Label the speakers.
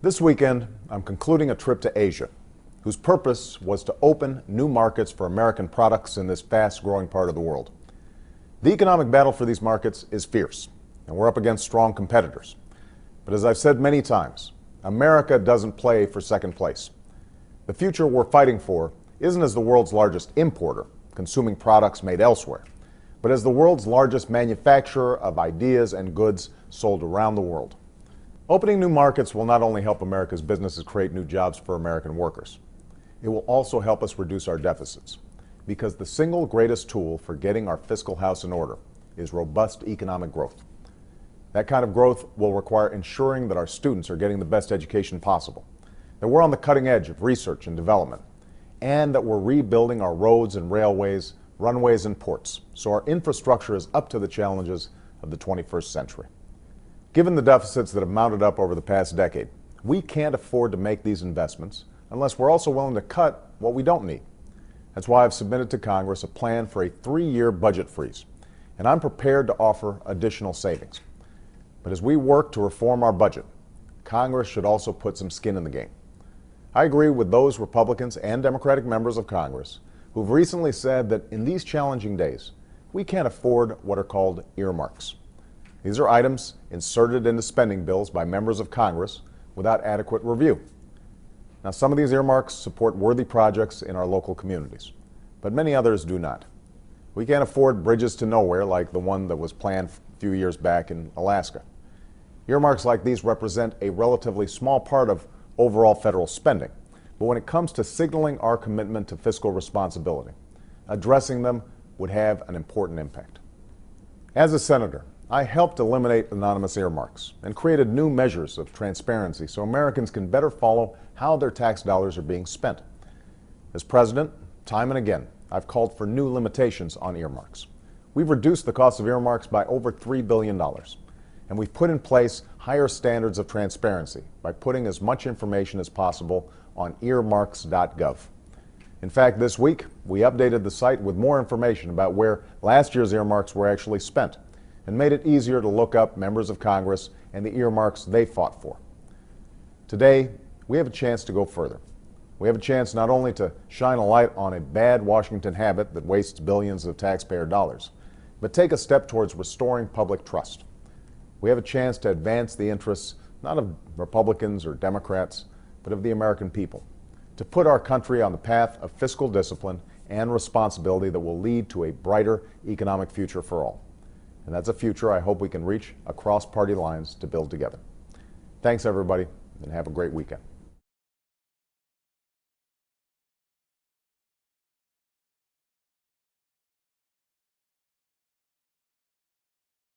Speaker 1: This weekend, I'm concluding a trip to Asia, whose purpose was to open new markets for American products in this fast-growing part of the world. The economic battle for these markets is fierce, and we're up against strong competitors. But as I've said many times, America doesn't play for second place. The future we're fighting for isn't as the world's largest importer, consuming products made elsewhere, but as the world's largest manufacturer of ideas and goods sold around the world. Opening new markets will not only help America's businesses create new jobs for American workers, it will also help us reduce our deficits, because the single greatest tool for getting our fiscal house in order is robust economic growth. That kind of growth will require ensuring that our students are getting the best education possible, that we're on the cutting edge of research and development, and that we're rebuilding our roads and railways, runways and ports, so our infrastructure is up to the challenges of the 21st century. Given the deficits that have mounted up over the past decade, we can't afford to make these investments unless we're also willing to cut what we don't need. That's why I've submitted to Congress a plan for a 3-year budget freeze, and I'm prepared to offer additional savings. But as we work to reform our budget, Congress should also put some skin in the game. I agree with those Republicans and Democratic members of Congress who've recently said that in these challenging days, we can't afford what are called earmarks. These are items inserted into spending bills by members of Congress without adequate review. Now, some of these earmarks support worthy projects in our local communities, but many others do not. We can't afford bridges to nowhere like the one that was planned a few years back in Alaska. Earmarks like these represent a relatively small part of overall federal spending, but when it comes to signaling our commitment to fiscal responsibility, addressing them would have an important impact. As a senator, I helped eliminate anonymous earmarks and created new measures of transparency so Americans can better follow how their tax dollars are being spent. As president, time and again, I've called for new limitations on earmarks. We've reduced the cost of earmarks by over $3 billion, and we've put in place higher standards of transparency by putting as much information as possible on earmarks.gov. In fact, this week, we updated the site with more information about where last year's earmarks were actually spent, and made it easier to look up members of Congress and the earmarks they fought for. Today, we have a chance to go further. We have a chance not only to shine a light on a bad Washington habit that wastes billions of taxpayer dollars, but take a step towards restoring public trust. We have a chance to advance the interests not of Republicans or Democrats, but of the American people, to put our country on the path of fiscal discipline and responsibility that will lead to a brighter economic future for all. And that's a future I hope we can reach across party lines to build together. Thanks, everybody, and have a great weekend.